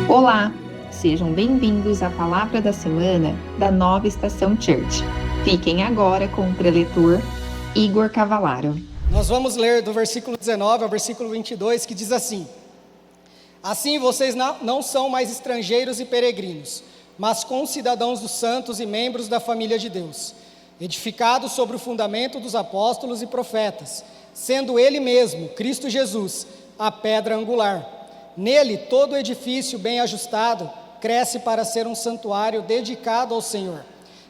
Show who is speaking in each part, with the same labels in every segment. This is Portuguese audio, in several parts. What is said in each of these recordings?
Speaker 1: Olá, sejam bem-vindos à Palavra da Semana da Nova Estação Church. Fiquem agora com o preletor Igor Cavalaro.
Speaker 2: Nós vamos ler do versículo 19 ao versículo 22, que diz assim: Assim vocês não são mais estrangeiros e peregrinos, mas concidadãos dos santos e membros da família de Deus, edificados sobre o fundamento dos apóstolos e profetas, sendo Ele mesmo, Cristo Jesus, a pedra angular. Nele todo edifício bem ajustado cresce para ser um santuário dedicado ao Senhor.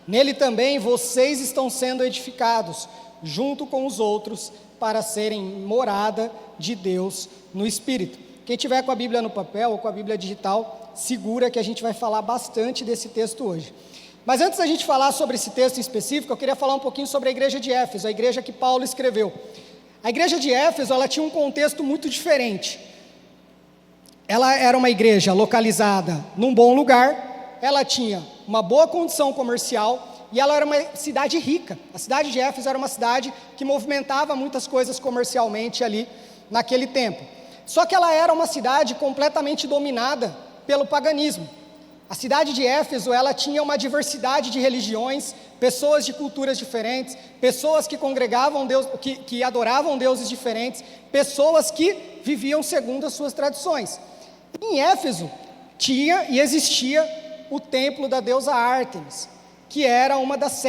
Speaker 2: Nele também vocês estão sendo edificados, junto com os outros, para serem morada de Deus no Espírito. Quem tiver com a Bíblia no papel ou com a Bíblia digital, segura que a gente vai falar bastante desse texto hoje. Mas antes da gente falar sobre esse texto em específico, eu queria falar um pouquinho sobre a igreja de Éfeso, a igreja que Paulo escreveu. A igreja de Éfeso, ela tinha um contexto muito diferente. Ela era uma igreja localizada num bom lugar, ela tinha uma boa condição comercial e ela era uma cidade rica. A cidade de Éfeso era uma cidade que movimentava muitas coisas comercialmente ali naquele tempo. Só que ela era uma cidade completamente dominada pelo paganismo. A cidade de Éfeso, ela tinha uma diversidade de religiões, pessoas de culturas diferentes, pessoas que congregavam Deus, que adoravam deuses diferentes, pessoas que viviam segundo as suas tradições. Em Éfeso tinha e existia o templo da deusa Ártemis, que era uma das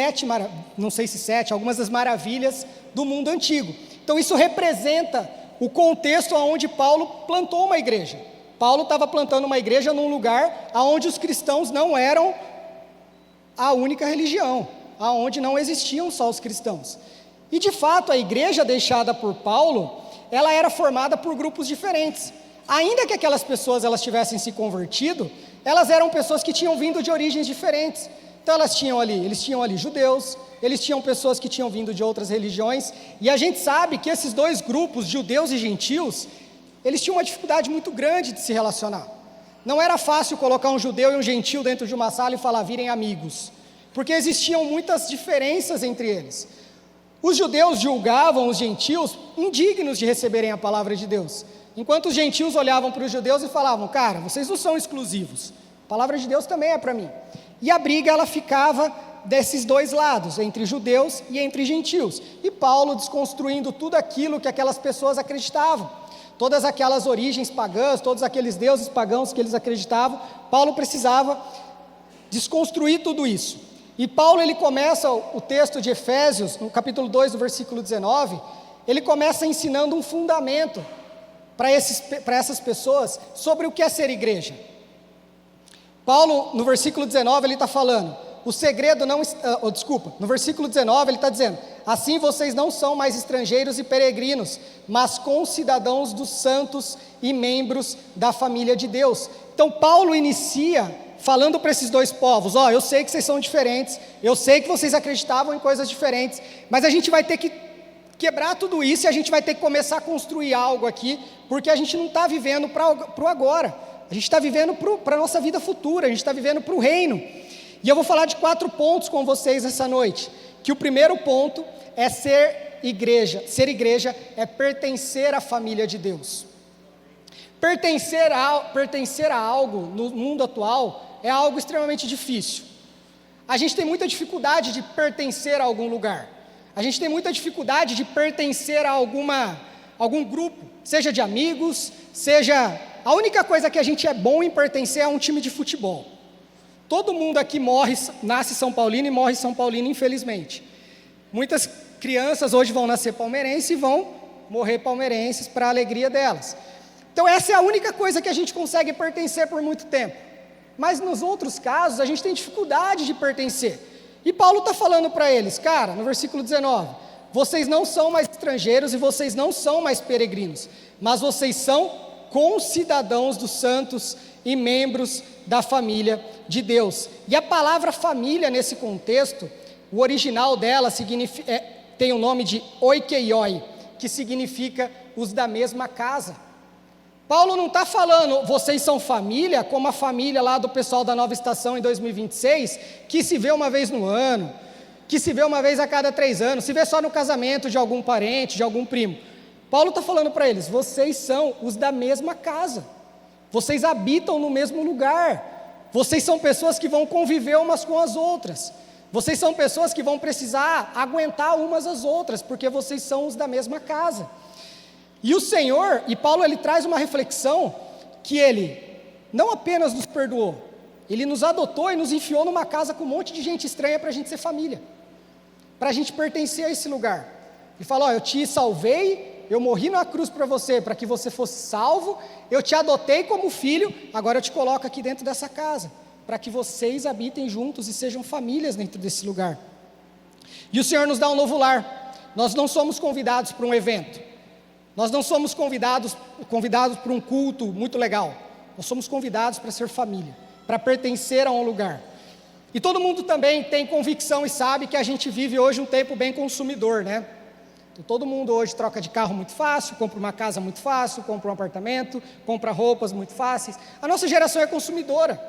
Speaker 2: algumas das maravilhas do mundo antigo. Então isso representa o contexto onde Paulo plantou uma igreja. Paulo estava plantando uma igreja num lugar onde os cristãos não eram a única religião, onde não existiam só os cristãos. E de fato a igreja deixada por Paulo, ela era formada por grupos diferentes. Ainda que aquelas pessoas elas tivessem se convertido, elas eram pessoas que tinham vindo de origens diferentes. Então eles tinham ali judeus, eles tinham pessoas que tinham vindo de outras religiões, e a gente sabe que esses dois grupos, judeus e gentios, eles tinham uma dificuldade muito grande de se relacionar. Não era fácil colocar um judeu e um gentio dentro de uma sala e falar, virem amigos, porque existiam muitas diferenças entre eles. Os judeus julgavam os gentios indignos de receberem a palavra de Deus, enquanto os gentios olhavam para os judeus e falavam, cara, vocês não são exclusivos, a palavra de Deus também é para mim. E a briga ela ficava desses dois lados, entre judeus e entre gentios. E Paulo desconstruindo tudo aquilo que aquelas pessoas acreditavam, todas aquelas origens pagãs, todos aqueles deuses pagãos que eles acreditavam, Paulo precisava desconstruir tudo isso. E Paulo ele começa o texto de Efésios, no capítulo 2, do versículo 19, ele começa ensinando um fundamento para essas pessoas sobre o que é ser igreja. Paulo, no versículo 19, ele está falando, no versículo 19 ele está dizendo, assim vocês não são mais estrangeiros e peregrinos, mas concidadãos dos santos e membros da família de Deus. Então Paulo inicia falando para esses dois povos, eu sei que vocês são diferentes, eu sei que vocês acreditavam em coisas diferentes, mas a gente vai ter que quebrar tudo isso e a gente vai ter que começar a construir algo aqui, porque a gente não está vivendo para o agora, a gente está vivendo para a nossa vida futura, a gente está vivendo para o reino. E eu vou falar de 4 pontos com vocês essa noite, que o primeiro ponto é ser igreja. Ser igreja é pertencer à família de Deus. Pertencer a algo no mundo atual é algo extremamente difícil. A gente tem muita dificuldade de pertencer a algum lugar. A gente tem muita dificuldade de pertencer a algum grupo, seja de amigos, seja... A única coisa que a gente é bom em pertencer é a um time de futebol. Todo mundo aqui nasce São Paulino e morre São Paulino, infelizmente. Muitas crianças hoje vão nascer palmeirenses e vão morrer palmeirenses para a alegria delas. Então essa é a única coisa que a gente consegue pertencer por muito tempo. Mas nos outros casos a gente tem dificuldade de pertencer. E Paulo está falando para eles, cara, no versículo 19, vocês não são mais estrangeiros e vocês não são mais peregrinos, mas vocês são concidadãos dos santos e membros da família de Deus. E a palavra família nesse contexto, o original dela tem o nome de oikeioi, que significa os da mesma casa. Paulo não está falando, vocês são família, como a família lá do pessoal da Nova Estação em 2026, que se vê uma vez no ano, que se vê uma vez a cada 3 anos, se vê só no casamento de algum parente, de algum primo. Paulo está falando para eles, vocês são os da mesma casa. vocês habitam no mesmo lugar, vocês são pessoas que vão conviver umas com as outras, vocês são pessoas que vão precisar aguentar umas às outras, porque vocês são os da mesma casa. E o Senhor, e Paulo ele traz uma reflexão, que ele não apenas nos perdoou, ele nos adotou e nos enfiou numa casa com um monte de gente estranha para a gente ser família, para a gente pertencer a esse lugar. Ele fala, eu te salvei, eu morri na cruz para você, para que você fosse salvo, eu te adotei como filho, agora eu te coloco aqui dentro dessa casa, para que vocês habitem juntos e sejam famílias dentro desse lugar. E o Senhor nos dá um novo lar. Nós não somos convidados para um evento, nós não somos convidados para um culto muito legal, nós somos convidados para ser família, para pertencer a um lugar. E todo mundo também tem convicção e sabe que a gente vive hoje um tempo bem consumidor, né? Então, todo mundo hoje troca de carro muito fácil, compra uma casa muito fácil, compra um apartamento, compra roupas muito fáceis. A nossa geração é consumidora.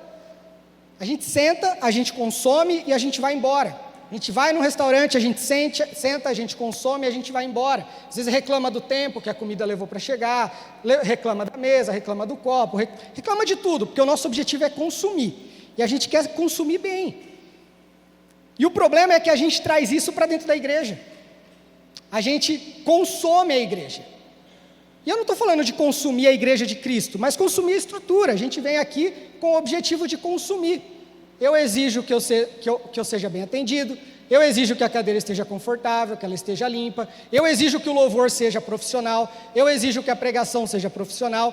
Speaker 2: A gente senta, a gente consome e a gente vai embora. A gente vai num restaurante, a gente senta, a gente consome e a gente vai embora. Às vezes reclama do tempo que a comida levou para chegar, reclama da mesa, reclama do copo, reclama de tudo, porque o nosso objetivo é consumir. E a gente quer consumir bem. E o problema é que a gente traz isso para dentro da igreja. A gente consome a igreja. E eu não estou falando de consumir a igreja de Cristo, mas consumir a estrutura. A gente vem aqui com o objetivo de consumir. Eu exijo que eu seja bem atendido, eu exijo que a cadeira esteja confortável, que ela esteja limpa, eu exijo que o louvor seja profissional, eu exijo que a pregação seja profissional.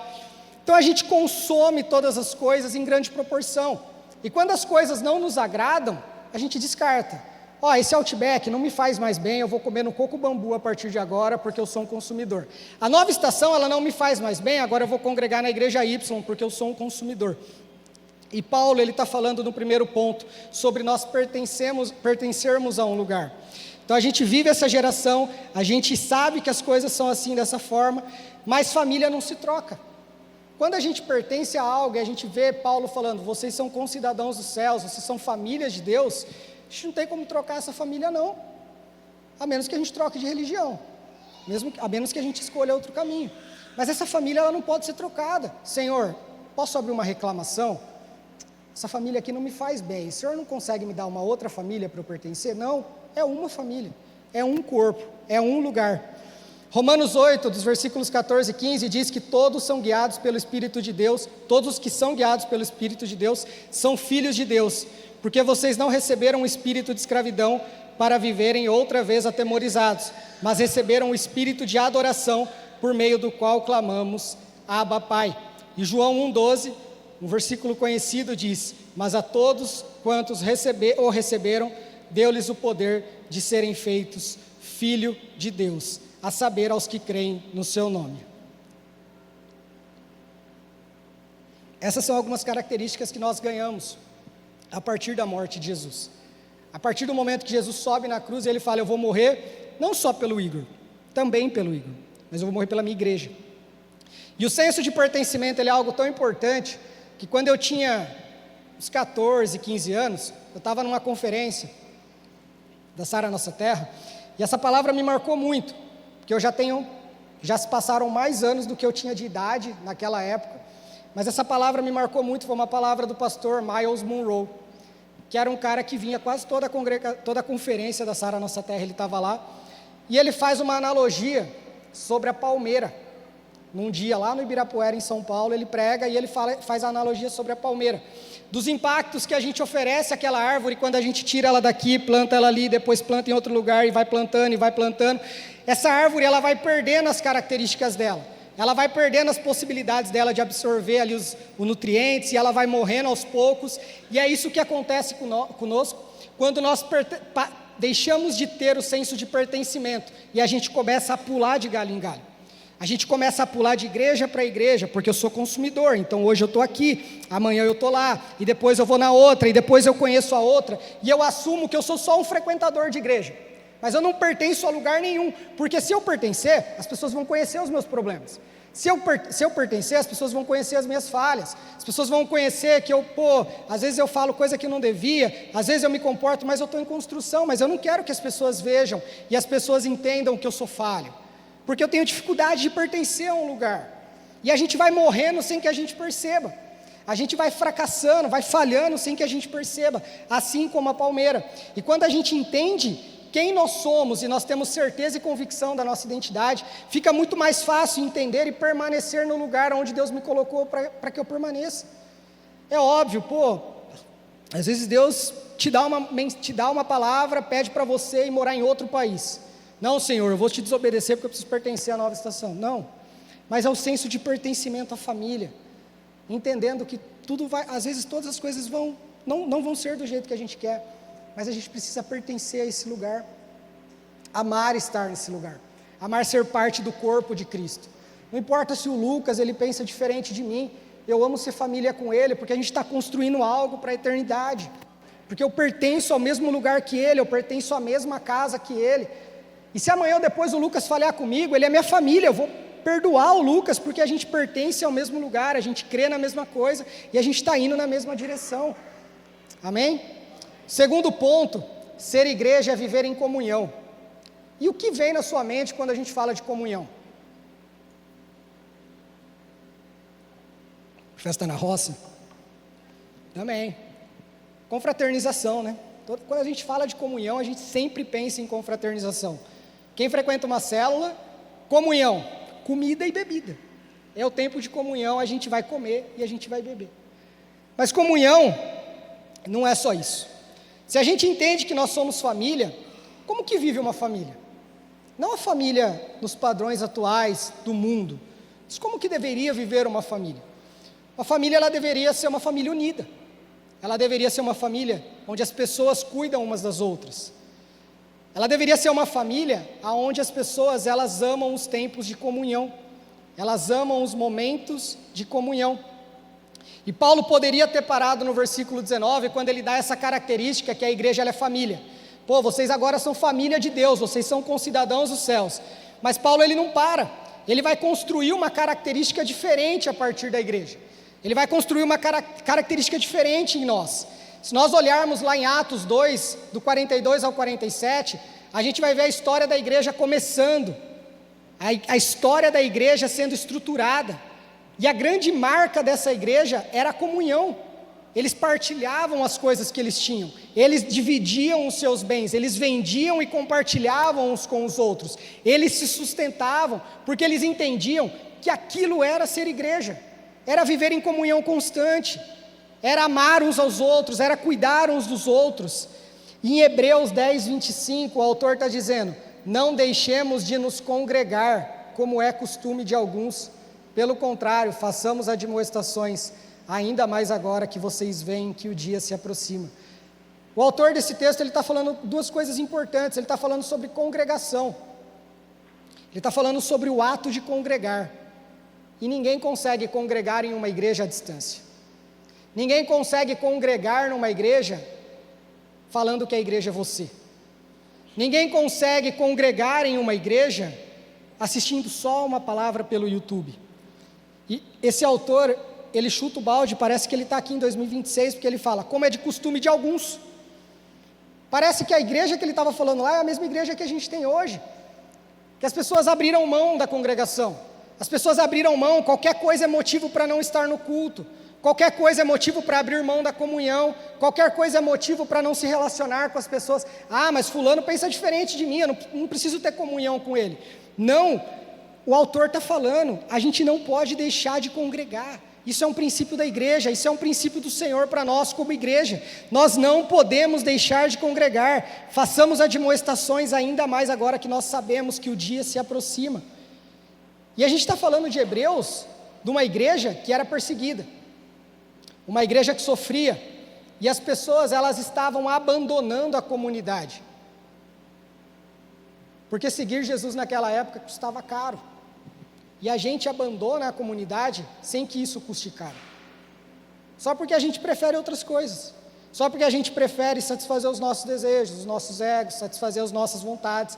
Speaker 2: Então a gente consome todas as coisas em grande proporção. E quando as coisas não nos agradam, a gente descarta. Esse Outback não me faz mais bem, eu vou comer no Coco Bambu a partir de agora, porque eu sou um consumidor. A Nova Estação, ela não me faz mais bem, agora eu vou congregar na igreja Y, porque eu sou um consumidor. E Paulo, ele está falando no primeiro ponto, sobre nós pertencermos a um lugar. Então a gente vive essa geração, a gente sabe que as coisas são assim, dessa forma, mas família não se troca. Quando a gente pertence a algo, e a gente vê Paulo falando, vocês são concidadãos dos céus, vocês são famílias de Deus, a gente não tem como trocar essa família não, a menos que a gente troque de religião, a menos que a gente escolha outro caminho. Mas essa família ela não pode ser trocada. Senhor, posso abrir uma reclamação? Essa família aqui não me faz bem, o Senhor não consegue me dar uma outra família para eu pertencer? Não, é uma família, é um corpo, é um lugar. Romanos 8, dos versículos 14 e 15, diz que todos são guiados pelo Espírito de Deus, todos os que são guiados pelo Espírito de Deus são filhos de Deus, porque vocês não receberam o espírito de escravidão para viverem outra vez atemorizados, mas receberam o espírito de adoração, por meio do qual clamamos, Abba, Pai. E João 1,12, um versículo conhecido diz, mas a todos quantos receberam, deu-lhes o poder de serem feitos filho de Deus, a saber, aos que creem no seu nome. Essas são algumas características que nós ganhamos a partir da morte de Jesus. A partir do momento que Jesus sobe na cruz, ele fala, eu vou morrer não só pelo Igor, também pelo Igor, mas eu vou morrer pela minha igreja. E o senso de pertencimento, ele é algo tão importante, que quando eu tinha uns 14, 15 anos, eu estava numa conferência da Sara Nossa Terra, e essa palavra me marcou muito, porque já se passaram mais anos do que eu tinha de idade naquela época, mas essa palavra me marcou muito, foi uma palavra do pastor Myles Munroe, que era um cara que vinha quase toda a conferência da Sara Nossa Terra, ele estava lá, e ele faz uma analogia sobre a palmeira. Num dia lá no Ibirapuera, em São Paulo, ele prega e ele faz a analogia sobre a palmeira, dos impactos que a gente oferece àquela árvore, quando a gente tira ela daqui, planta ela ali, depois planta em outro lugar e vai plantando, essa árvore ela vai perdendo as características dela, ela vai perdendo as possibilidades dela de absorver ali os nutrientes, e ela vai morrendo aos poucos, e é isso que acontece conosco, quando nós deixamos de ter o senso de pertencimento, e a gente começa a pular de galho em galho. A gente começa a pular de igreja para igreja, porque eu sou consumidor, então hoje eu estou aqui, amanhã eu estou lá, e depois eu vou na outra, e depois eu conheço a outra, e eu assumo que eu sou só um frequentador de igreja, mas eu não pertenço a lugar nenhum, porque se eu pertencer, as pessoas vão conhecer os meus problemas. Se eu pertencer, as pessoas vão conhecer as minhas falhas, as pessoas vão conhecer que às vezes eu falo coisa que não devia, às vezes eu me comporto, mas eu estou em construção, mas eu não quero que as pessoas vejam, e as pessoas entendam que eu sou falho, porque eu tenho dificuldade de pertencer a um lugar. E a gente vai morrendo sem que a gente perceba. A gente vai fracassando, vai falhando sem que a gente perceba, assim como a palmeira. E quando a gente entende quem nós somos e nós temos certeza e convicção da nossa identidade, fica muito mais fácil entender e permanecer no lugar onde Deus me colocou para que eu permaneça. É óbvio, às vezes Deus te dá uma palavra, pede para você ir morar em outro país. Não, Senhor, eu vou te desobedecer porque eu preciso pertencer à nova estação. Não, mas é o senso de pertencimento à família, entendendo que tudo vai, às vezes todas as coisas não vão ser do jeito que a gente quer, mas a gente precisa pertencer a esse lugar, amar estar nesse lugar, amar ser parte do corpo de Cristo. Não importa se o Lucas, ele pensa diferente de mim, eu amo ser família com ele, porque a gente está construindo algo para a eternidade, porque eu pertenço ao mesmo lugar que ele, eu pertenço à mesma casa que ele, e se amanhã ou depois o Lucas falhar comigo, ele é minha família, eu vou perdoar o Lucas, porque a gente pertence ao mesmo lugar, a gente crê na mesma coisa, e a gente está indo na mesma direção, amém? Segundo ponto, ser igreja é viver em comunhão. E o que vem na sua mente quando a gente fala de comunhão? Festa na roça? Também. Confraternização, né? Quando a gente fala de comunhão, a gente sempre pensa em confraternização. Quem frequenta uma célula, comunhão, comida e bebida. É o tempo de comunhão, a gente vai comer e a gente vai beber. Mas comunhão não é só isso. Se a gente entende que nós somos família, como que vive uma família? Não a família nos padrões atuais do mundo, mas como que deveria viver uma família? Uma família, ela deveria ser uma família unida. Ela deveria ser uma família onde as pessoas cuidam umas das outras. Ela deveria ser uma família onde as pessoas, elas amam os tempos de comunhão. Elas amam os momentos de comunhão. E Paulo poderia ter parado no versículo 19, quando ele dá essa característica que a igreja ela é família. Vocês agora são família de Deus, vocês são concidadãos dos céus. Mas Paulo ele não para, ele vai construir uma característica diferente a partir da igreja. Ele vai construir uma característica diferente em nós. Se nós olharmos lá em Atos 2, do 42 ao 47, a gente vai ver a história da igreja começando, a história da igreja sendo estruturada. E a grande marca dessa igreja era a comunhão. Eles partilhavam as coisas que eles tinham, eles dividiam os seus bens, eles vendiam e compartilhavam uns com os outros, eles se sustentavam, porque eles entendiam que aquilo era ser igreja, era viver em comunhão constante, era amar uns aos outros, era cuidar uns dos outros. E em Hebreus 10, 25, o autor está dizendo: não deixemos de nos congregar, como é costume de alguns, pelo contrário, façamos admoestações, ainda mais agora que vocês veem que o dia se aproxima. O autor desse texto, ele está falando duas coisas importantes. Ele está falando sobre congregação, ele está falando sobre o ato de congregar, e ninguém consegue congregar em uma igreja à distância, ninguém consegue congregar numa igreja falando que a igreja é você, ninguém consegue congregar em uma igreja assistindo só uma palavra pelo YouTube. E esse autor, ele chuta o balde, parece que ele está aqui em 2026, porque ele fala, como é de costume de alguns. Parece que a igreja que ele estava falando lá é a mesma igreja que a gente tem hoje, que as pessoas abriram mão da congregação, as pessoas abriram mão, qualquer coisa é motivo para não estar no culto, qualquer coisa é motivo para abrir mão da comunhão, qualquer coisa é motivo para não se relacionar com as pessoas. Mas fulano pensa diferente de mim, eu não preciso ter comunhão com ele. Não, o autor está falando, a gente não pode deixar de congregar. Isso é um princípio da igreja, isso é um princípio do Senhor para nós como igreja. Nós não podemos deixar de congregar, façamos admoestações ainda mais agora que nós sabemos que o dia se aproxima. E a gente está falando de Hebreus, de uma igreja que era perseguida, uma igreja que sofria, e as pessoas elas estavam abandonando a comunidade, porque seguir Jesus naquela época custava caro. E a gente abandona a comunidade sem que isso custe caro, só porque a gente prefere outras coisas, só porque a gente prefere satisfazer os nossos desejos, os nossos egos, satisfazer as nossas vontades.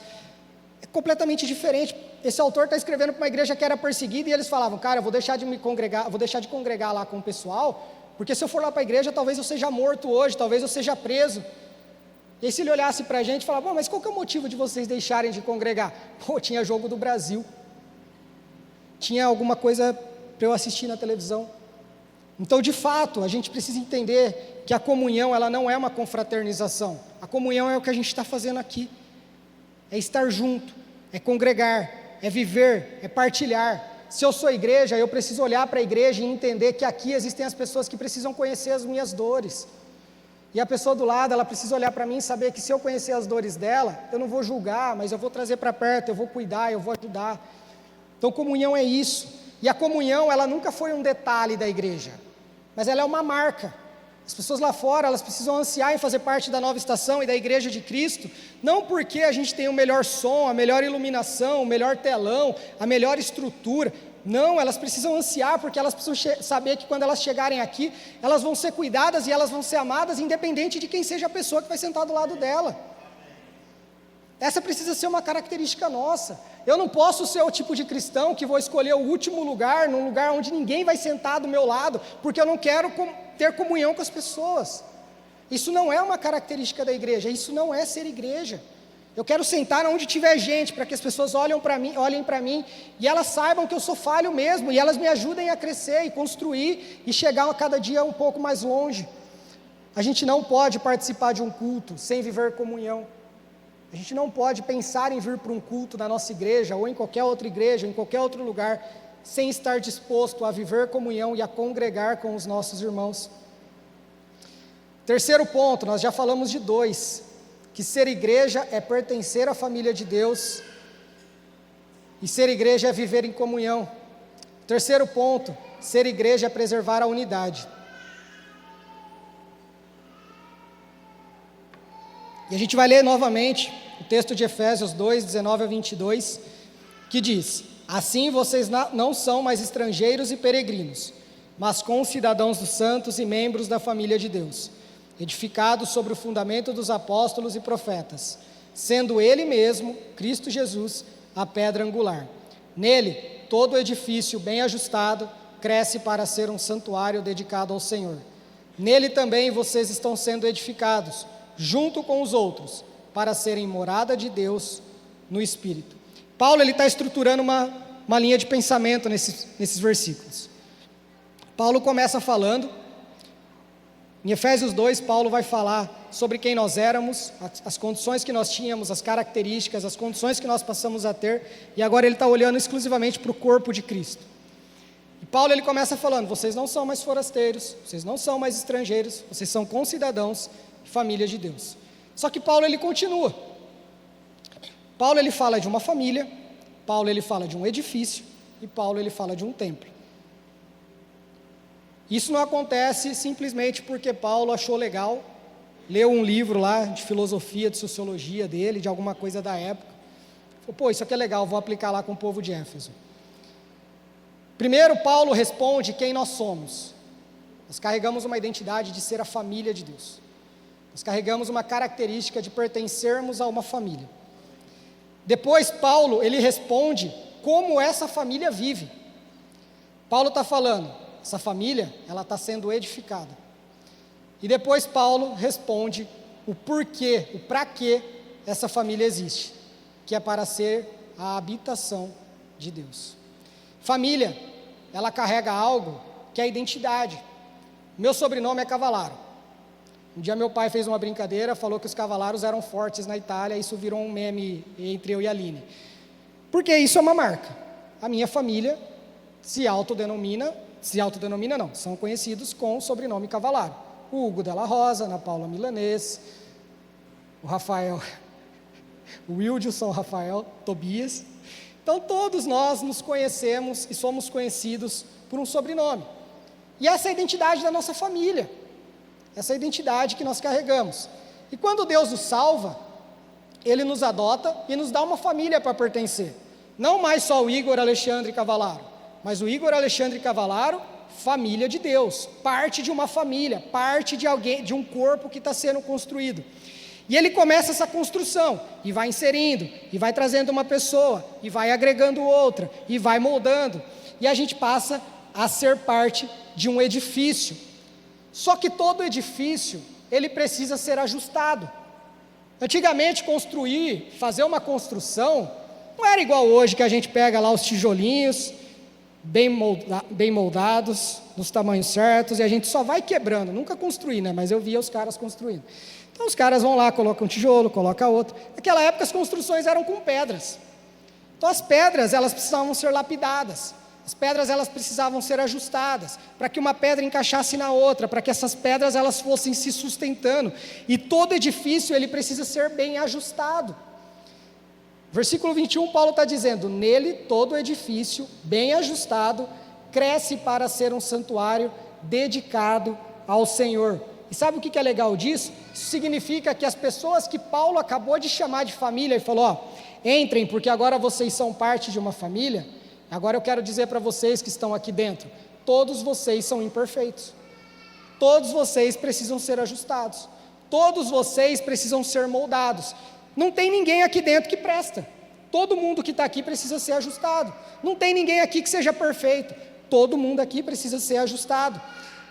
Speaker 2: É completamente diferente. Esse autor está escrevendo para uma igreja que era perseguida, e eles falavam, cara, eu vou deixar de me congregar, vou deixar de congregar lá com o pessoal, porque se eu for lá para a igreja, talvez eu seja morto hoje, talvez eu seja preso. E aí se ele olhasse para a gente e falava, mas qual que é o motivo de vocês deixarem de congregar? Tinha jogo do Brasil, tinha alguma coisa para eu assistir na televisão. Então, de fato, a gente precisa entender que a comunhão, ela não é uma confraternização. A comunhão é o que a gente está fazendo aqui. É estar junto, é congregar, é viver, é partilhar. Se eu sou igreja, eu preciso olhar para a igreja e entender que aqui existem as pessoas que precisam conhecer as minhas dores. E a pessoa do lado, ela precisa olhar para mim e saber que se eu conhecer as dores dela, eu não vou julgar, mas eu vou trazer para perto, eu vou cuidar, eu vou ajudar. Então, comunhão é isso. E a comunhão, ela nunca foi um detalhe da igreja, mas ela é uma marca. As pessoas lá fora, elas precisam ansiar em fazer parte da Nova Estação e da Igreja de Cristo, não porque a gente tem o melhor som, a melhor iluminação, o melhor telão, a melhor estrutura. Não, elas precisam ansiar porque elas precisam saber que quando elas chegarem aqui, elas vão ser cuidadas e elas vão ser amadas, independente de quem seja a pessoa que vai sentar do lado dela. Essa precisa ser uma característica nossa. Eu não posso ser o tipo de cristão que vou escolher o último lugar, num lugar onde ninguém vai sentar do meu lado, porque eu não quero ter comunhão com as pessoas. Isso não é uma característica da igreja, isso não é ser igreja. Eu quero sentar onde tiver gente, para que as pessoas olhem para mim, e elas saibam que eu sou falho mesmo, e elas me ajudem a crescer e construir, e chegar a cada dia um pouco mais longe. A gente não pode participar de um culto sem viver comunhão. A gente não pode pensar em vir para um culto na nossa igreja, ou em qualquer outra igreja, ou em qualquer outro lugar, sem estar disposto a viver comunhão e a congregar com os nossos irmãos. Terceiro ponto, nós já falamos de 2, que ser igreja é pertencer à família de Deus, e ser igreja é viver em comunhão. Terceiro ponto, ser igreja é preservar a unidade. E a gente vai ler novamente o texto de Efésios 2, 19 a 22, que diz: assim vocês não são mais estrangeiros e peregrinos, mas concidadãos dos santos e membros da família de Deus, edificados sobre o fundamento dos apóstolos e profetas, sendo Ele mesmo, Cristo Jesus, a pedra angular. Nele, todo o edifício bem ajustado cresce para ser um santuário dedicado ao Senhor. Nele também vocês estão sendo edificados, junto com os outros, para serem morada de Deus no Espírito. Paulo está estruturando uma linha de pensamento nesses versículos. Paulo começa falando, em Efésios 2, Paulo vai falar sobre quem nós éramos, as condições que nós tínhamos, as características, as condições que nós passamos a ter, e agora ele está olhando exclusivamente para o corpo de Cristo. E Paulo começa falando: vocês não são mais forasteiros, vocês não são mais estrangeiros, vocês são concidadãos, família de Deus. Só que Paulo continua. Paulo fala de uma família, Paulo fala de um edifício, e Paulo fala de um templo. Isso não acontece simplesmente porque Paulo achou legal, leu um livro lá de filosofia, de sociologia dele, de alguma coisa da época, falou: pô, isso aqui é legal, vou aplicar lá com o povo de Éfeso. Primeiro, Paulo responde quem nós somos. Nós carregamos uma identidade de ser a família de Deus. Nós carregamos uma característica de pertencermos a uma família. Depois, Paulo, responde como essa família vive. Paulo está falando, essa família, ela está sendo edificada. E depois Paulo responde o porquê, o para que essa família existe, que é para ser a habitação de Deus. Família, ela carrega algo que é a identidade. Meu sobrenome é Cavalaro. Um dia meu pai fez uma brincadeira, falou que os cavalaros eram fortes na Itália, isso virou um meme entre eu e a Aline. Porque isso é uma marca. A minha família se autodenomina não, são conhecidos com o sobrenome Cavalaro. O Hugo Della Rosa, Ana Paula Milanês, o Rafael, o Wildilson Rafael Tobias. Então todos nós nos conhecemos e somos conhecidos por um sobrenome. E essa é a identidade da nossa família. Essa é a identidade que nós carregamos. E quando Deus nos salva, Ele nos adota e nos dá uma família para pertencer. Não mais só o Igor Alexandre Cavalaro, mas o Igor Alexandre Cavalaro, família de Deus, parte de uma família, parte de alguém, de um corpo que está sendo construído. E Ele começa essa construção, e vai inserindo, e vai trazendo uma pessoa, e vai agregando outra, e vai moldando, e a gente passa a ser parte de um edifício. Só que todo edifício, ele precisa ser ajustado. Antigamente fazer uma construção, não era igual hoje que a gente pega lá os tijolinhos, bem moldados, nos tamanhos certos, e a gente só vai quebrando, nunca construir, né? Mas eu via os caras construindo. Então os caras vão lá, colocam um tijolo, colocam outro. Naquela época as construções eram com pedras. Então as pedras, elas precisavam ser lapidadas. As pedras, elas precisavam ser ajustadas, para que uma pedra encaixasse na outra, para que essas pedras, elas fossem se sustentando. E todo edifício, ele precisa ser bem ajustado. Versículo 21, Paulo está dizendo: nele todo edifício, bem ajustado, cresce para ser um santuário dedicado ao Senhor. E sabe o que é legal disso? Isso significa que as pessoas que Paulo acabou de chamar de família, e falou: ó, entrem, porque agora vocês são parte de uma família. Agora eu quero dizer para vocês que estão aqui dentro, todos vocês são imperfeitos, todos vocês precisam ser ajustados, todos vocês precisam ser moldados. Não tem ninguém aqui dentro que presta, todo mundo que está aqui precisa ser ajustado. Não tem ninguém aqui que seja perfeito, todo mundo aqui precisa ser ajustado.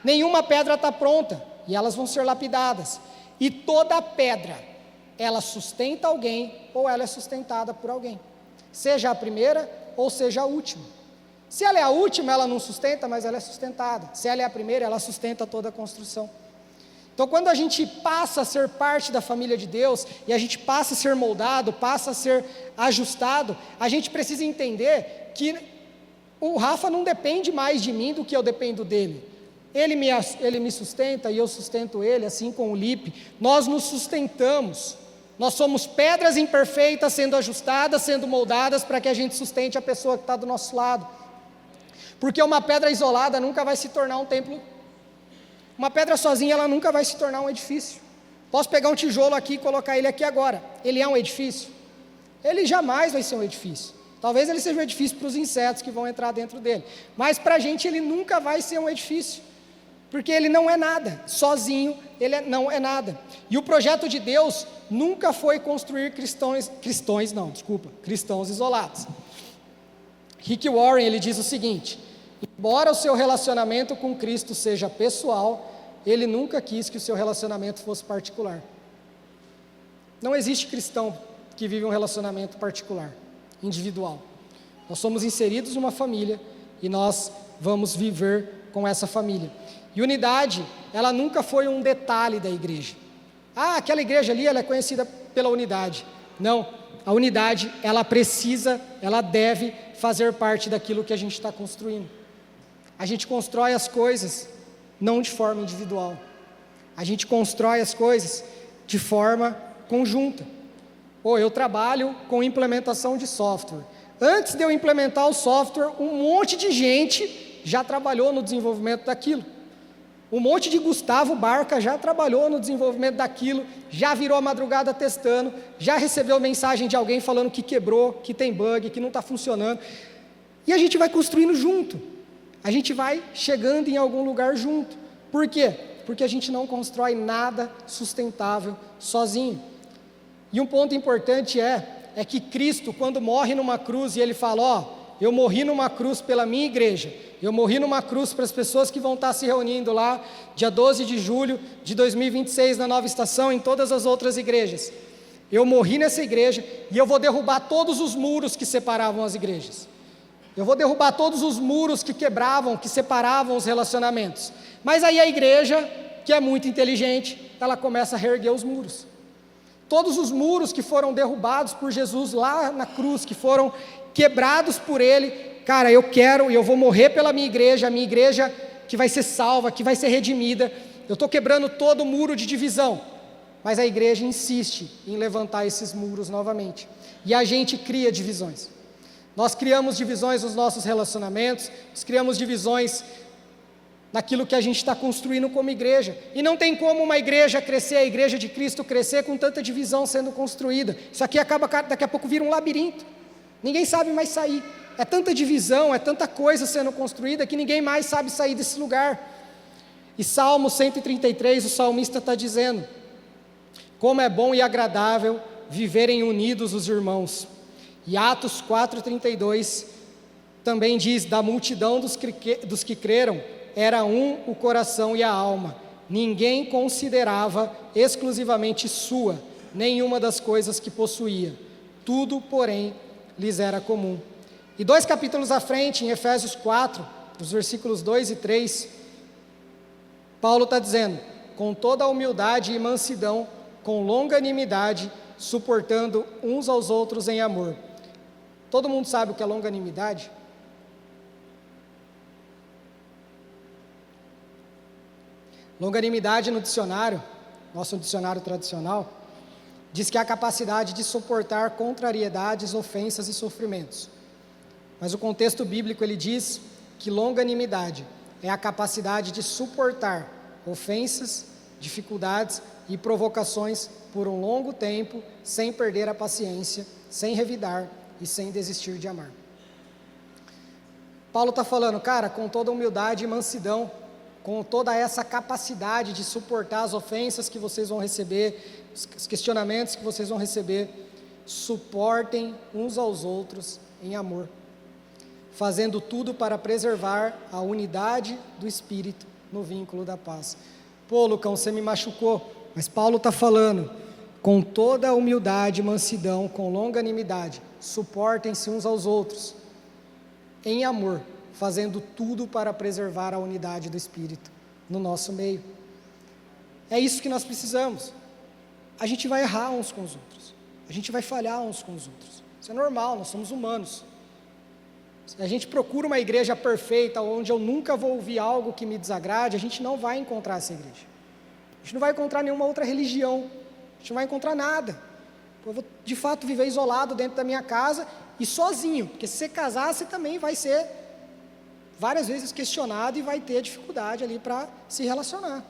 Speaker 2: Nenhuma pedra está pronta, e elas vão ser lapidadas, e toda pedra, ela sustenta alguém, ou ela é sustentada por alguém, seja a primeira ou seja a última. Se ela é a última, ela não sustenta, mas ela é sustentada. Se ela é a primeira, ela sustenta toda a construção. Então quando a gente passa a ser parte da família de Deus, e a gente passa a ser moldado, passa a ser ajustado, a gente precisa entender que o Rafa não depende mais de mim do que eu dependo dele. Ele me sustenta e eu sustento ele, assim como o Lipe. Nós nos sustentamos. Nós somos pedras imperfeitas sendo ajustadas, sendo moldadas para que a gente sustente a pessoa que está do nosso lado. Porque uma pedra isolada nunca vai se tornar um templo. Uma pedra sozinha, ela nunca vai se tornar um edifício. Posso pegar um tijolo aqui e colocar ele aqui agora. Ele é um edifício? Ele jamais vai ser um edifício. Talvez ele seja um edifício para os insetos que vão entrar dentro dele. Mas para a gente ele nunca vai ser um edifício. Porque ele não é nada, sozinho ele não é nada. E o projeto de Deus nunca foi construir cristãos isolados. Rick Warren, ele diz o seguinte: embora o seu relacionamento com Cristo seja pessoal, ele nunca quis que o seu relacionamento fosse particular. Não existe cristão que vive um relacionamento particular, individual. Nós somos inseridos numa família e nós vamos viver com essa família. E unidade, ela nunca foi um detalhe da igreja. Ah, aquela igreja ali, ela é conhecida pela unidade. Não, a unidade, ela deve fazer parte daquilo que a gente está construindo. A gente constrói as coisas não de forma individual. A gente constrói as coisas de forma conjunta. Eu trabalho com implementação de software. Antes de eu implementar o software, um monte de gente já trabalhou no desenvolvimento daquilo. Um monte de Gustavo Barca já trabalhou no desenvolvimento daquilo, já virou a madrugada testando, já recebeu mensagem de alguém falando que quebrou, que tem bug, que não está funcionando. E a gente vai construindo junto. A gente vai chegando em algum lugar junto. Por quê? Porque a gente não constrói nada sustentável sozinho. E um ponto importante é que Cristo, quando morre numa cruz, e Ele fala: eu morri numa cruz pela minha igreja, eu morri numa cruz para as pessoas que vão estar se reunindo lá, dia 12 de julho de 2026, na Nova Estação, em todas as outras igrejas. Eu morri nessa igreja e eu vou derrubar todos os muros que separavam as igrejas. Eu vou derrubar todos os muros que quebravam, que separavam os relacionamentos. Mas aí a igreja, que é muito inteligente, ela começa a reerguer os muros. Todos os muros que foram derrubados por Jesus lá na cruz, que foram quebrados por Ele, cara, eu vou morrer pela minha igreja, a minha igreja que vai ser salva, que vai ser redimida. Eu estou quebrando todo o muro de divisão, mas a igreja insiste em levantar esses muros novamente, e a gente cria divisões. Nós criamos divisões nos nossos relacionamentos, nós criamos divisões naquilo que a gente está construindo como igreja, e não tem como uma igreja crescer, a igreja de Cristo crescer com tanta divisão sendo construída. Isso aqui daqui a pouco vira um labirinto, ninguém sabe mais sair, é tanta divisão, é tanta coisa sendo construída, que ninguém mais sabe sair desse lugar. E Salmo 133, o salmista está dizendo: como é bom e agradável viverem unidos os irmãos. E Atos 4,32 também diz: da multidão dos que creram, era um o coração e a alma, ninguém considerava exclusivamente sua nenhuma das coisas que possuía, tudo, porém, lhes era comum. E 2 capítulos à frente, em Efésios 4, os versículos 2 e 3, Paulo está dizendo: com toda a humildade e mansidão, com longanimidade, suportando uns aos outros em amor. Todo mundo sabe o que é longanimidade? Longanimidade no dicionário, nosso dicionário tradicional, diz que é a capacidade de suportar contrariedades, ofensas e sofrimentos. Mas o contexto bíblico ele diz que longanimidade é a capacidade de suportar ofensas, dificuldades e provocações por um longo tempo, sem perder a paciência, sem revidar e sem desistir de amar. Paulo está falando, cara, com toda humildade e mansidão, com toda essa capacidade de suportar as ofensas que vocês vão receber, os questionamentos que vocês vão receber, suportem uns aos outros em amor, fazendo tudo para preservar a unidade do Espírito no vínculo da paz. Pô, Lucão, você me machucou, mas Paulo está falando, com toda a humildade e mansidão, com longanimidade, suportem-se uns aos outros, em amor, fazendo tudo para preservar a unidade do Espírito no nosso meio. É isso que nós precisamos. A gente vai errar uns com os outros, a gente vai falhar uns com os outros, isso é normal, nós somos humanos. Se a gente procura uma igreja perfeita, onde eu nunca vou ouvir algo que me desagrade, a gente não vai encontrar essa igreja. A gente não vai encontrar nenhuma outra religião, a gente não vai encontrar nada. Eu vou, de fato, viver isolado dentro da minha casa e sozinho, porque se você casar, você também vai ser várias vezes questionado e vai ter dificuldade ali para se relacionar.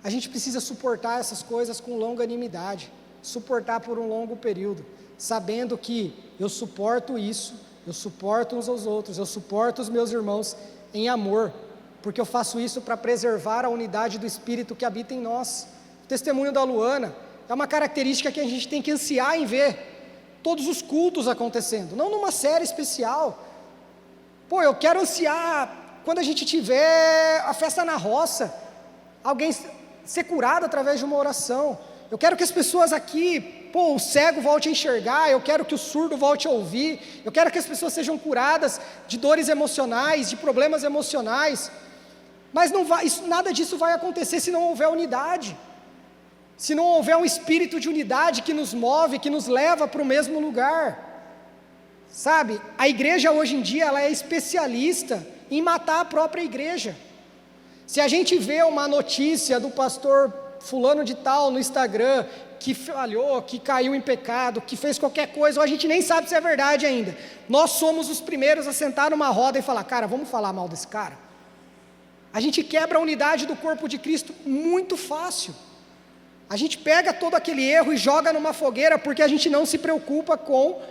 Speaker 2: A gente precisa suportar essas coisas com longanimidade, suportar por um longo período, sabendo que eu suporto isso, eu suporto uns aos outros, eu suporto os meus irmãos em amor, porque eu faço isso para preservar a unidade do Espírito que habita em nós. O testemunho da Luana é uma característica que a gente tem que ansiar em ver todos os cultos acontecendo, não numa série especial. Pô, eu quero ansiar quando a gente tiver a festa na roça, alguém ser curado através de uma oração. Eu quero que as pessoas aqui, o cego volte a enxergar, eu quero que o surdo volte a ouvir, eu quero que as pessoas sejam curadas de dores emocionais, de problemas emocionais, mas nada disso vai acontecer se não houver unidade, se não houver um espírito de unidade que nos move, que nos leva para o mesmo lugar, sabe? A igreja hoje em dia, ela é especialista em matar a própria igreja. Se a gente vê uma notícia do pastor fulano de tal no Instagram, que falhou, que caiu em pecado, que fez qualquer coisa, ou a gente nem sabe se é verdade ainda, nós somos os primeiros a sentar numa roda e falar, cara, vamos falar mal desse cara? A gente quebra a unidade do corpo de Cristo muito fácil. A gente pega todo aquele erro e joga numa fogueira, porque a gente não se preocupa com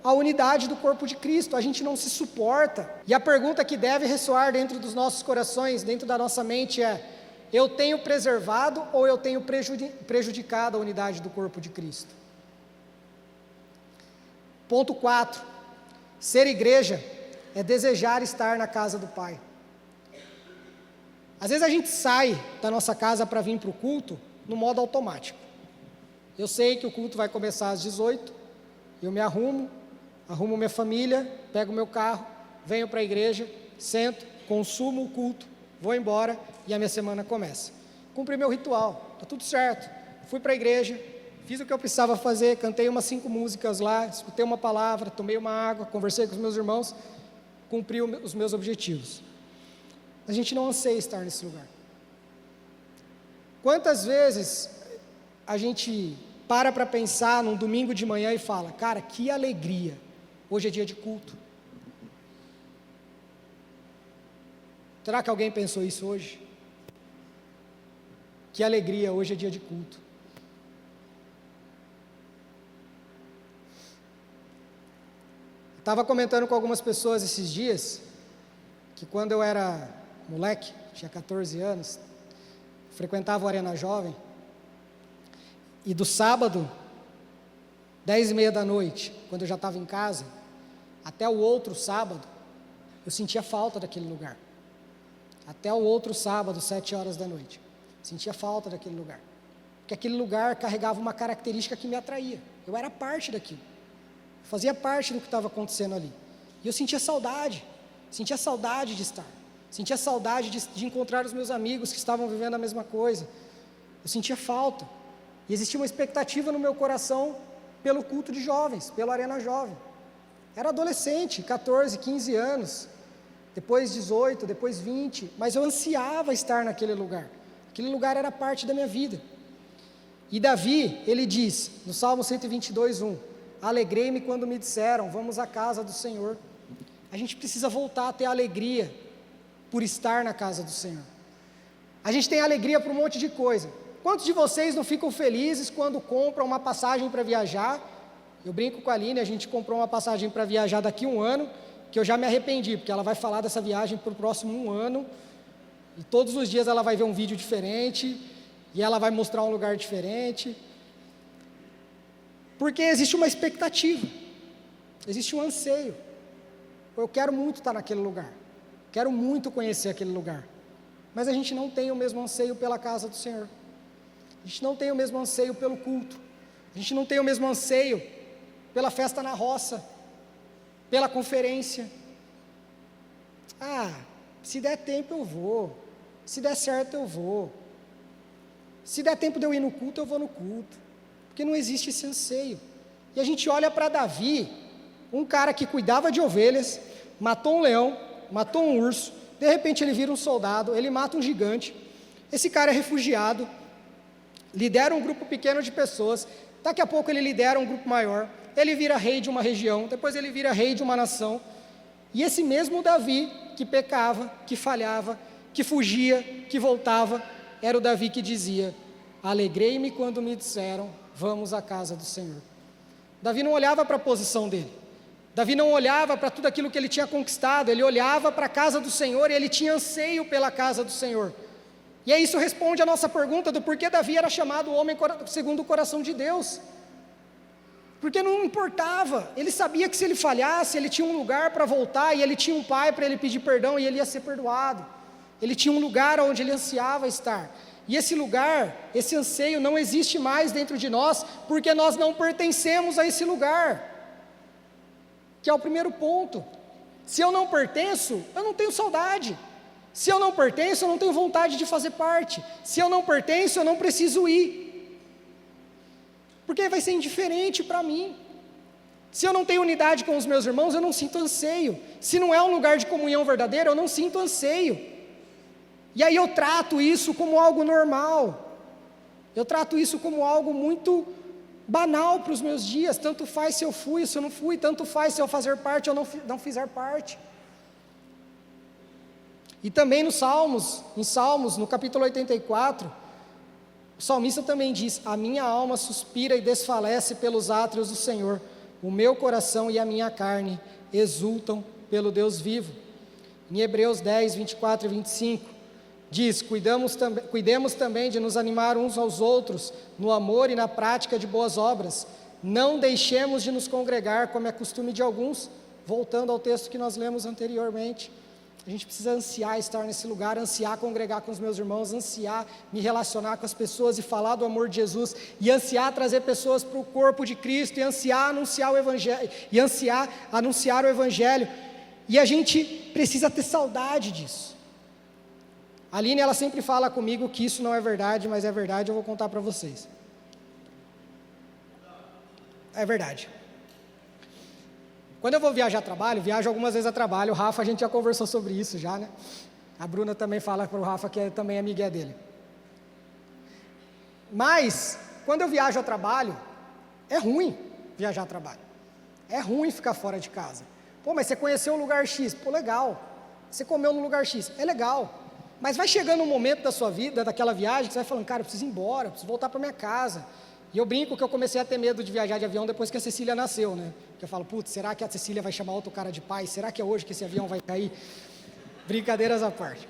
Speaker 2: a unidade do corpo de Cristo, a gente não se suporta. E a pergunta que deve ressoar dentro dos nossos corações, dentro da nossa mente é: eu tenho preservado ou eu tenho prejudicado a unidade do corpo de Cristo? Ponto 4, ser igreja é desejar estar na casa do Pai. Às vezes a gente sai da nossa casa para vir para o culto no modo automático. Eu sei que o culto vai começar às 18, eu me arrumo minha família, pego meu carro, venho para a igreja, sento, consumo o culto, vou embora e a minha semana começa. Cumpri meu ritual, está tudo certo. Fui para a igreja, fiz o que eu precisava fazer, cantei umas 5 músicas lá, escutei uma palavra, tomei uma água, conversei com os meus irmãos, cumpri os meus objetivos. A gente não anseia estar nesse lugar. Quantas vezes a gente para pensar num domingo de manhã e fala, cara, que alegria, hoje é dia de culto. Será que alguém pensou isso hoje? Que alegria, hoje é dia de culto. Estava comentando com algumas pessoas esses dias, que quando eu era moleque, tinha 14 anos, frequentava o Arena Jovem, e do sábado, 10h30 da noite, quando eu já estava em casa, até o outro sábado, eu sentia falta daquele lugar. Até o outro sábado, 7h da noite, sentia falta daquele lugar, porque aquele lugar carregava uma característica que me atraía, eu era parte daquilo. fazia parte do que estava acontecendo ali. E eu sentia saudade de estar, sentia saudade de encontrar os meus amigos que estavam vivendo a mesma coisa. Eu sentia falta, e existia uma expectativa no meu coração pelo culto de jovens, pelo Arena Jovem. Era adolescente, 14, 15 anos, depois 18, depois 20, mas eu ansiava estar naquele lugar. Aquele lugar era parte da minha vida. E Davi, ele diz, no Salmo 122:1, alegrei-me quando me disseram, vamos à casa do Senhor. A gente precisa voltar a ter alegria por estar na casa do Senhor. A gente tem alegria por um monte de coisa. Quantos de vocês não ficam felizes quando compram uma passagem para viajar? Eu brinco com a Aline, a gente comprou uma passagem para viajar daqui a um ano, que eu já me arrependi, porque ela vai falar dessa viagem para o próximo um ano, e todos os dias ela vai ver um vídeo diferente, e ela vai mostrar um lugar diferente, porque existe uma expectativa, existe um anseio. Eu quero muito estar naquele lugar, quero muito conhecer aquele lugar, mas a gente não tem o mesmo anseio pela casa do Senhor, a gente não tem o mesmo anseio pelo culto, a gente não tem o mesmo anseio pela festa na roça, pela conferência. Se der tempo eu vou, se der certo eu vou, se der tempo de eu ir no culto eu vou no culto, porque não existe esse anseio. E a gente olha para Davi, um cara que cuidava de ovelhas, matou um leão, matou um urso, de repente ele vira um soldado, ele mata um gigante, esse cara é refugiado, lidera um grupo pequeno de pessoas, daqui a pouco ele lidera um grupo maior, ele vira rei de uma região, depois ele vira rei de uma nação, e esse mesmo Davi, que pecava, que falhava, que fugia, que voltava, era o Davi que dizia, alegrei-me quando me disseram, vamos à casa do Senhor. Davi não olhava para a posição dele, Davi não olhava para tudo aquilo que ele tinha conquistado, ele olhava para a casa do Senhor e ele tinha anseio pela casa do Senhor. E aí isso responde a nossa pergunta do porquê Davi era chamado o homem segundo o coração de Deus. Porque não importava, ele sabia que se ele falhasse, ele tinha um lugar para voltar, e ele tinha um pai para ele pedir perdão, e ele ia ser perdoado. Ele tinha um lugar onde ele ansiava estar. E esse lugar, esse anseio não existe mais dentro de nós, porque nós não pertencemos a esse lugar. Que é o primeiro ponto. Se eu não pertenço, eu não tenho saudade. Se eu não pertenço, eu não tenho vontade de fazer parte. Se eu não pertenço, eu não preciso ir. Porque vai ser indiferente para mim. Se eu não tenho unidade com os meus irmãos, eu não sinto anseio. Se não é um lugar de comunhão verdadeira, eu não sinto anseio. E aí eu trato isso como algo normal. Eu trato isso como algo muito banal para os meus dias. Tanto faz se eu fui, se eu não fui. Tanto faz se eu fazer parte ou não fizer parte. E também em Salmos, no capítulo 84, o salmista também diz, a minha alma suspira e desfalece pelos átrios do Senhor, o meu coração e a minha carne exultam pelo Deus vivo. Em Hebreus 10, 24 e 25, diz, cuidemos também de nos animar uns aos outros, no amor e na prática de boas obras, não deixemos de nos congregar, como é costume de alguns, voltando ao texto que nós lemos anteriormente. A gente precisa ansiar estar nesse lugar, ansiar congregar com os meus irmãos, ansiar me relacionar com as pessoas e falar do amor de Jesus, e ansiar trazer pessoas para o corpo de Cristo, e ansiar anunciar o Evangelho, e ansiar anunciar o Evangelho, e a gente precisa ter saudade disso. A Aline, ela sempre fala comigo que isso não é verdade, mas é verdade, eu vou contar para vocês. É verdade. Quando eu vou viajar a trabalho, viajo algumas vezes a trabalho, o Rafa, a gente já conversou sobre isso já, né? A Bruna também fala para o Rafa que também é amiga dele. Mas, quando eu viajo a trabalho, é ruim viajar a trabalho. É ruim ficar fora de casa. Pô, mas você conheceu o lugar X, pô, legal. Você comeu no lugar X, é legal. Mas vai chegando um momento da sua vida, daquela viagem, que você vai falando, cara, eu preciso ir embora, eu preciso voltar para minha casa. E eu brinco que eu comecei a ter medo de viajar de avião depois que a Cecília nasceu, né? Porque eu falo, putz, será que a Cecília vai chamar outro cara de pai? Será que é hoje que esse avião vai cair? Brincadeiras à parte.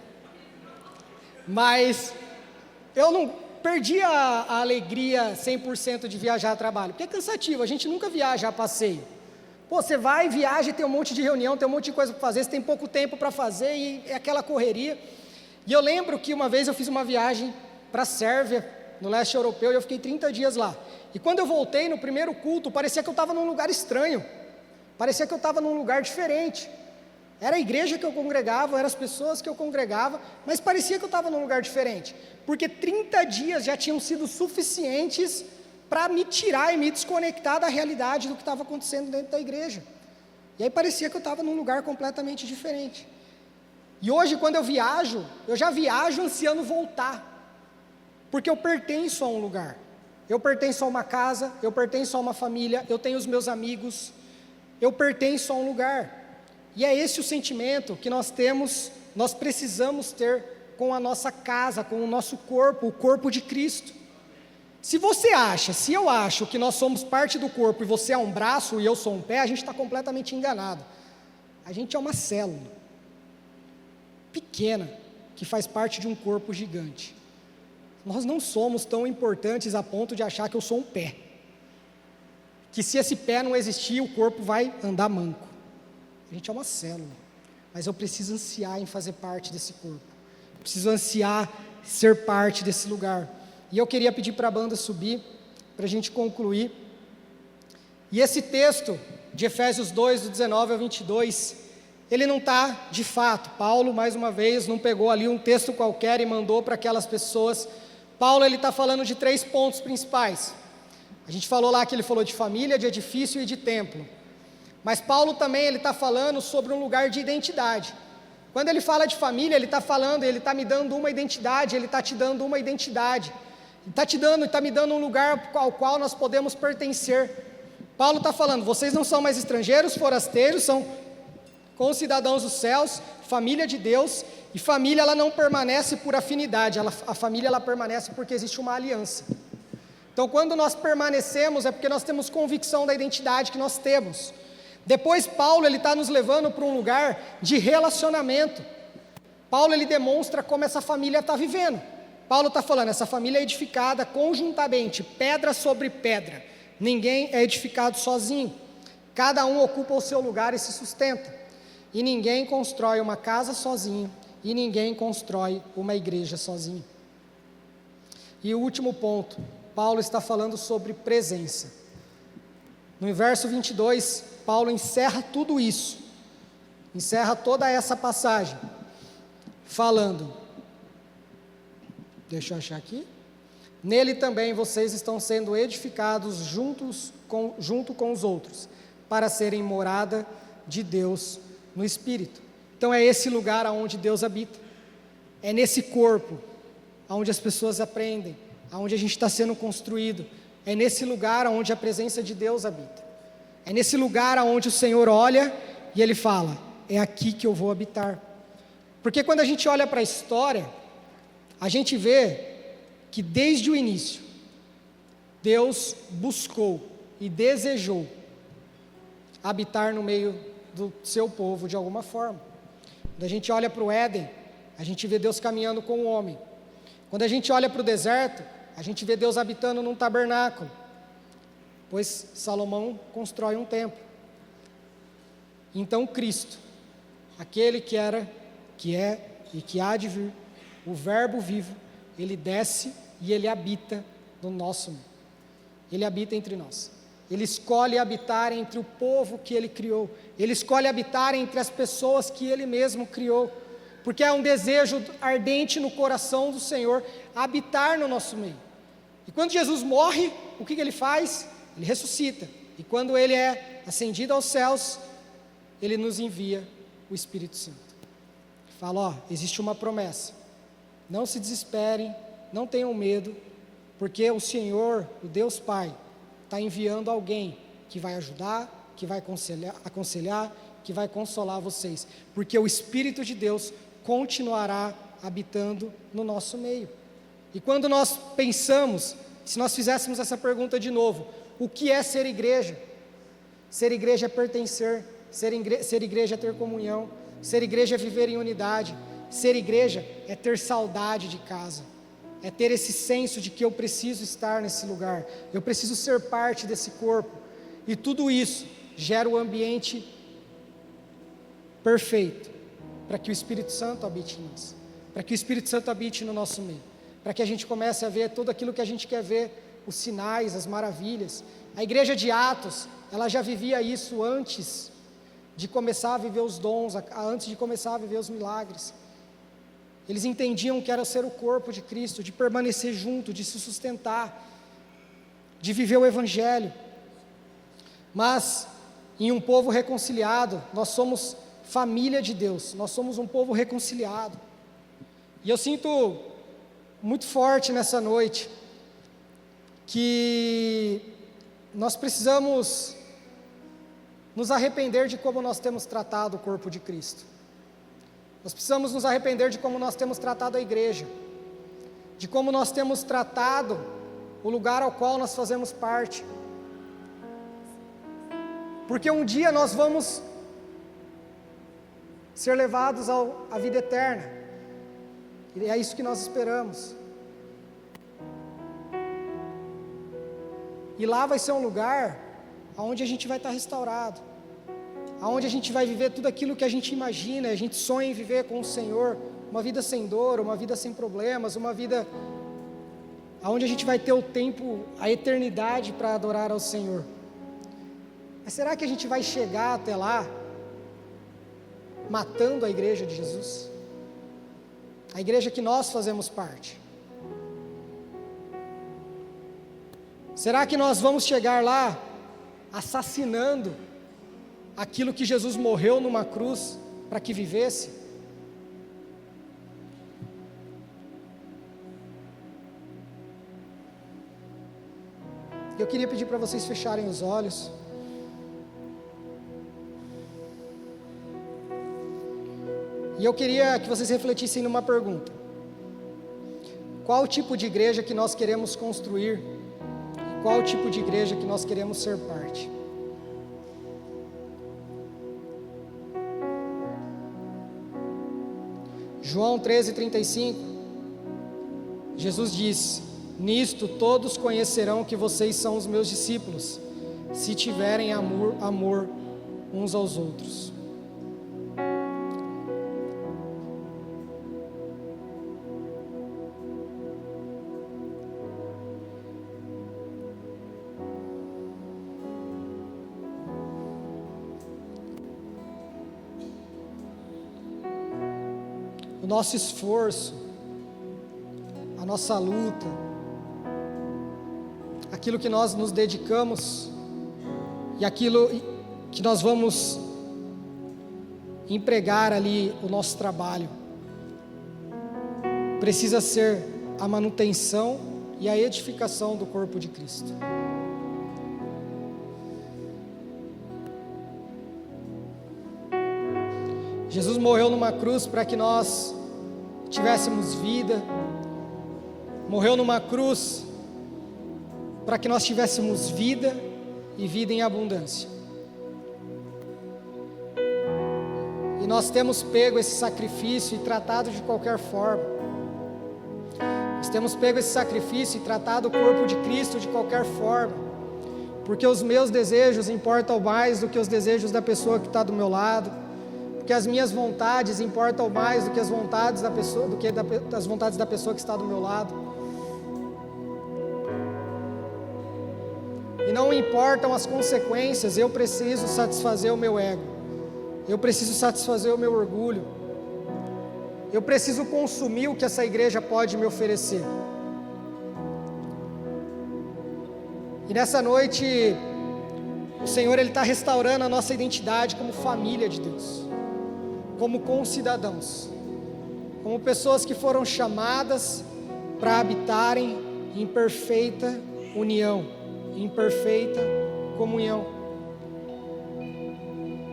Speaker 2: Mas eu não perdi a alegria 100% de viajar a trabalho, porque é cansativo, a gente nunca viaja a passeio. Pô, você vai, viaja, tem um monte de reunião, tem um monte de coisa para fazer, você tem pouco tempo para fazer e é aquela correria. E eu lembro que uma vez eu fiz uma viagem para a Sérvia, no leste europeu, e eu fiquei 30 dias lá. E quando eu voltei no primeiro culto, parecia que eu estava num lugar estranho. parecia que eu estava num lugar diferente. Era a igreja que eu congregava, eram as pessoas que eu congregava, mas parecia que eu estava num lugar diferente, porque 30 dias já tinham sido suficientes para me tirar e me desconectar da realidade do que estava acontecendo dentro da igreja. E aí parecia que eu estava num lugar completamente diferente. E hoje, quando eu viajo, eu já viajo ansiando voltar, porque eu pertenço a um lugar, eu pertenço a uma casa, eu pertenço a uma família, eu tenho os meus amigos, eu pertenço a um lugar. E é esse o sentimento que nós temos, nós precisamos ter com a nossa casa, com o nosso corpo, o corpo de Cristo. Se eu acho que nós somos parte do corpo e você é um braço e eu sou um pé, a gente está completamente enganado. A gente é uma célula pequena que faz parte de um corpo gigante. Nós não somos tão importantes a ponto de achar que eu sou um pé, que se esse pé não existir, o corpo vai andar manco. A gente é uma célula, mas eu preciso ansiar em fazer parte desse corpo, eu preciso ansiar ser parte desse lugar. E eu queria pedir para a banda subir, para a gente concluir. E esse texto de Efésios 2, do 19 ao 22, ele não está de fato, Paulo mais uma vez não pegou ali um texto qualquer e mandou para aquelas pessoas. Paulo ele está falando de 3 pontos principais. A gente falou lá que ele falou de família, de edifício e de templo. Mas Paulo também ele está falando sobre um lugar de identidade. Quando ele fala de família, ele está falando, ele está me dando uma identidade, ele está te dando uma identidade. Está me dando um lugar ao qual nós podemos pertencer. Paulo está falando, vocês não são mais estrangeiros, forasteiros, são concidadãos dos céus, família de Deus. E família ela não permanece por afinidade, a família ela permanece porque existe uma aliança. Então quando nós permanecemos é porque nós temos convicção da identidade que nós temos. Depois Paulo ele está nos levando para um lugar de relacionamento. Paulo ele demonstra como essa família está vivendo. Paulo está falando, essa família é edificada conjuntamente, pedra sobre pedra. Ninguém é edificado sozinho. Cada um ocupa o seu lugar e se sustenta. E ninguém constrói uma casa sozinho, e ninguém constrói uma igreja sozinho. E o último ponto, Paulo está falando sobre presença. No verso 22, Paulo encerra tudo isso, encerra toda essa passagem, falando, deixa eu achar aqui, nele também vocês estão sendo edificados junto com os outros, para serem morada de Deus no Espírito. Então é esse lugar onde Deus habita, é nesse corpo, onde as pessoas aprendem, onde a gente está sendo construído, é nesse lugar onde a presença de Deus habita, é nesse lugar onde o Senhor olha e Ele fala, é aqui que eu vou habitar. Porque quando a gente olha para a história, a gente vê que desde o início, Deus buscou e desejou habitar no meio do seu povo de alguma forma. Quando a gente olha para o Éden, a gente vê Deus caminhando com o homem. Quando a gente olha para o deserto, a gente vê Deus habitando num tabernáculo, pois Salomão constrói um templo. Então Cristo, aquele que era, que é e que há de vir, o verbo vivo, ele desce e ele habita no nosso meio. Ele habita entre nós. Ele escolhe habitar entre o povo que Ele criou. Ele escolhe habitar entre as pessoas que Ele mesmo criou. Porque é um desejo ardente no coração do Senhor habitar no nosso meio. E quando Jesus morre, o que Ele faz? Ele ressuscita. E quando Ele é ascendido aos céus, Ele nos envia o Espírito Santo. Fala, existe uma promessa. Não se desesperem, não tenham medo, porque o Senhor, o Deus Pai, está enviando alguém que vai ajudar, que vai aconselhar, que vai consolar vocês, porque o Espírito de Deus continuará habitando no nosso meio. E quando nós pensamos, se nós fizéssemos essa pergunta de novo, o que é ser igreja? Ser igreja é pertencer, ser igreja é ter comunhão, ser igreja é viver em unidade, ser igreja é ter saudade de casa, é ter esse senso de que eu preciso estar nesse lugar, eu preciso ser parte desse corpo, e tudo isso gera o ambiente perfeito, para que o Espírito Santo habite em nós, para que o Espírito Santo habite no nosso meio, para que a gente comece a ver tudo aquilo que a gente quer ver, os sinais, as maravilhas. A igreja de Atos, ela já vivia isso antes de começar a viver os dons, antes de começar a viver os milagres. Eles entendiam que era ser o corpo de Cristo, de permanecer junto, de se sustentar, de viver o Evangelho. Mas, em um povo reconciliado, nós somos família de Deus, nós somos um povo reconciliado. E eu sinto muito forte nessa noite, que nós precisamos nos arrepender de como nós temos tratado o corpo de Cristo. Nós precisamos nos arrepender de como nós temos tratado a igreja, de como nós temos tratado o lugar ao qual nós fazemos parte. Porque um dia nós vamos ser levados à vida eterna, e é isso que nós esperamos. E lá vai ser um lugar onde a gente vai estar restaurado, onde a gente vai viver tudo aquilo que a gente imagina, a gente sonha em viver com o Senhor, uma vida sem dor, uma vida sem problemas, uma vida onde a gente vai ter o tempo, a eternidade para adorar ao Senhor. Mas será que a gente vai chegar até lá matando a igreja de Jesus? A igreja que nós fazemos parte. Será que nós vamos chegar lá assassinando aquilo que Jesus morreu numa cruz para que vivesse? Eu queria pedir para vocês fecharem os olhos. E eu queria que vocês refletissem numa pergunta: qual o tipo de igreja que nós queremos construir? E qual o tipo de igreja que nós queremos ser parte? João 13:35, Jesus diz: nisto todos conhecerão que vocês são os meus discípulos, se tiverem amor uns aos outros. O nosso esforço, a nossa luta, aquilo que nós nos dedicamos e aquilo que nós vamos empregar ali, o nosso trabalho, precisa ser a manutenção e a edificação do corpo de Cristo. Jesus morreu numa cruz para que nós tivéssemos vida, morreu numa cruz para que nós tivéssemos vida e vida em abundância. E nós temos pego esse sacrifício e tratado de qualquer forma. Nós temos pego esse sacrifício e tratado o corpo de Cristo de qualquer forma, porque os meus desejos importam mais do que os desejos da pessoa que está do meu lado, porque as minhas vontades importam mais do que as vontades da pessoa, das vontades da pessoa que está do meu lado. E não importam as consequências, eu preciso satisfazer o meu ego, eu preciso satisfazer o meu orgulho, eu preciso consumir o que essa igreja pode me oferecer. E nessa noite, o Senhor está restaurando a nossa identidade como família de Deus, como concidadãos, como pessoas que foram chamadas para habitarem em perfeita união, em perfeita comunhão.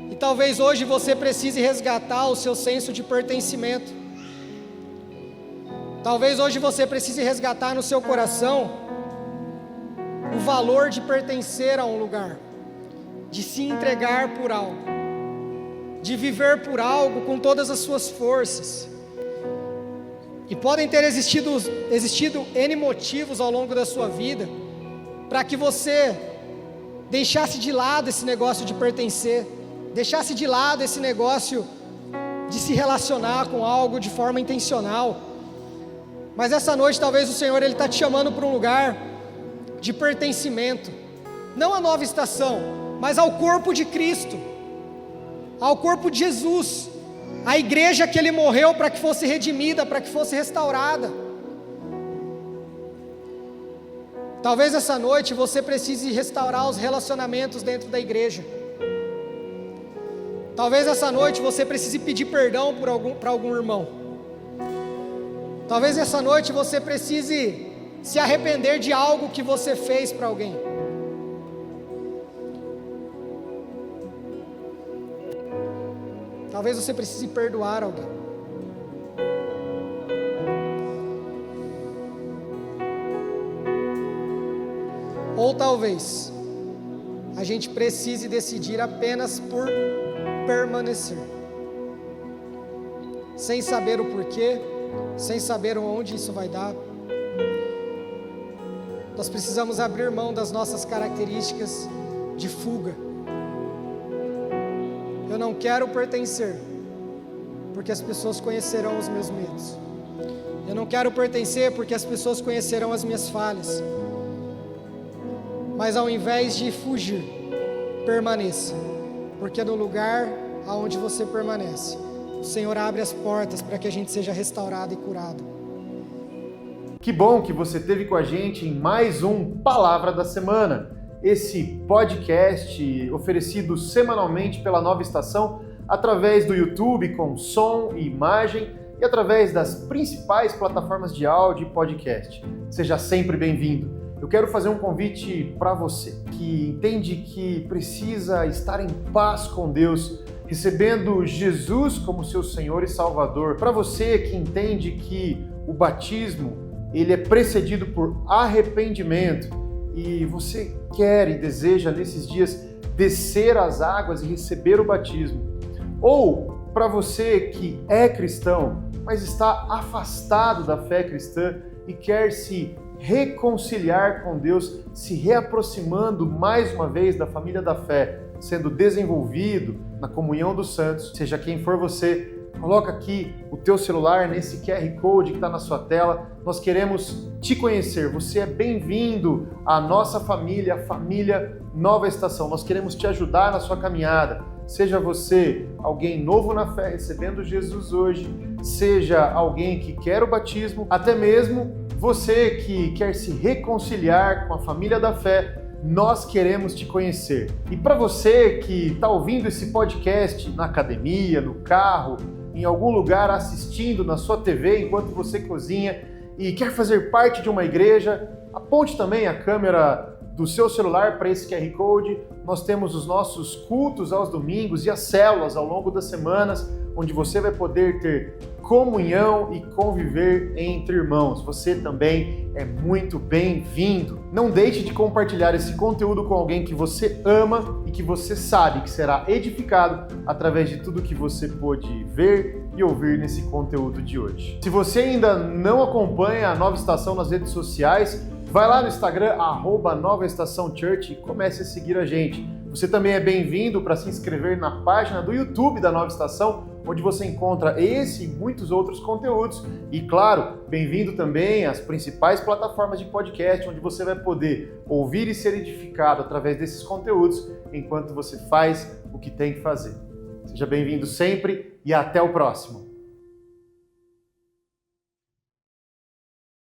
Speaker 2: E talvez hoje você precise resgatar o seu senso de pertencimento. Talvez hoje você precise resgatar no seu coração o valor de pertencer a um lugar, de se entregar por algo, de viver por algo com todas as suas forças. E podem ter existido N motivos ao longo da sua vida para que você deixasse de lado esse negócio de pertencer, deixasse de lado esse negócio de se relacionar com algo de forma intencional. Mas essa noite talvez o Senhor está te chamando para um lugar de pertencimento, não a Nova Estação, mas ao corpo de Cristo, ao corpo de Jesus, a igreja que Ele morreu para que fosse redimida, para que fosse restaurada. Talvez essa noite você precise restaurar os relacionamentos dentro da igreja. Talvez essa noite você precise pedir perdão para algum irmão. Talvez essa noite você precise se arrepender de algo que você fez para alguém. Talvez você precise perdoar alguém. Ou talvez a gente precise decidir apenas por permanecer, sem saber o porquê, sem saber onde isso vai dar. Nós precisamos abrir mão das nossas características de fuga. Eu não quero pertencer, porque as pessoas conhecerão os meus medos. Eu não quero pertencer, porque as pessoas conhecerão as minhas falhas. Mas ao invés de fugir, permaneça, porque no lugar aonde você permanece, o Senhor abre as portas para que a gente seja restaurado e curado.
Speaker 3: Que bom que você esteve com a gente em mais um Palavra da Semana, esse podcast oferecido semanalmente pela Nova Estação através do YouTube com som e imagem e através das principais plataformas de áudio e podcast. Seja sempre bem-vindo. Eu quero fazer um convite para você que entende que precisa estar em paz com Deus, recebendo Jesus como seu Senhor e Salvador. Para você que entende que o batismo ele é precedido por arrependimento e você quer e deseja nesses dias descer as águas e receber o batismo. Ou para você que é cristão, mas está afastado da fé cristã e quer se reconciliar com Deus, se reaproximando mais uma vez da família da fé, sendo desenvolvido na comunhão dos santos. Seja quem for você, coloca aqui o teu celular nesse QR Code que está na sua tela. Nós queremos te conhecer. Você é bem-vindo à nossa família, a família Nova Estação. Nós queremos te ajudar na sua caminhada. Seja você alguém novo na fé, recebendo Jesus hoje, seja alguém que quer o batismo, até mesmo você que quer se reconciliar com a família da fé, nós queremos te conhecer. E para você que está ouvindo esse podcast na academia, no carro, em algum lugar assistindo na sua TV enquanto você cozinha e quer fazer parte de uma igreja, aponte também a câmera do seu celular para esse QR Code. Nós temos os nossos cultos aos domingos e as células ao longo das semanas, onde você vai poder ter comunhão e conviver entre irmãos. Você também é muito bem-vindo. Não deixe de compartilhar esse conteúdo com alguém que você ama e que você sabe que será edificado através de tudo que você pôde ver e ouvir nesse conteúdo de hoje. Se você ainda não acompanha a Nova Estação nas redes sociais, vai lá no Instagram, @NovaEstaçãoChurch, e comece a seguir a gente. Você também é bem-vindo para se inscrever na página do YouTube da Nova Estação, onde você encontra esse e muitos outros conteúdos. E, claro, bem-vindo também às principais plataformas de podcast, onde você vai poder ouvir e ser edificado através desses conteúdos, enquanto você faz o que tem que fazer. Seja bem-vindo sempre e até o próximo.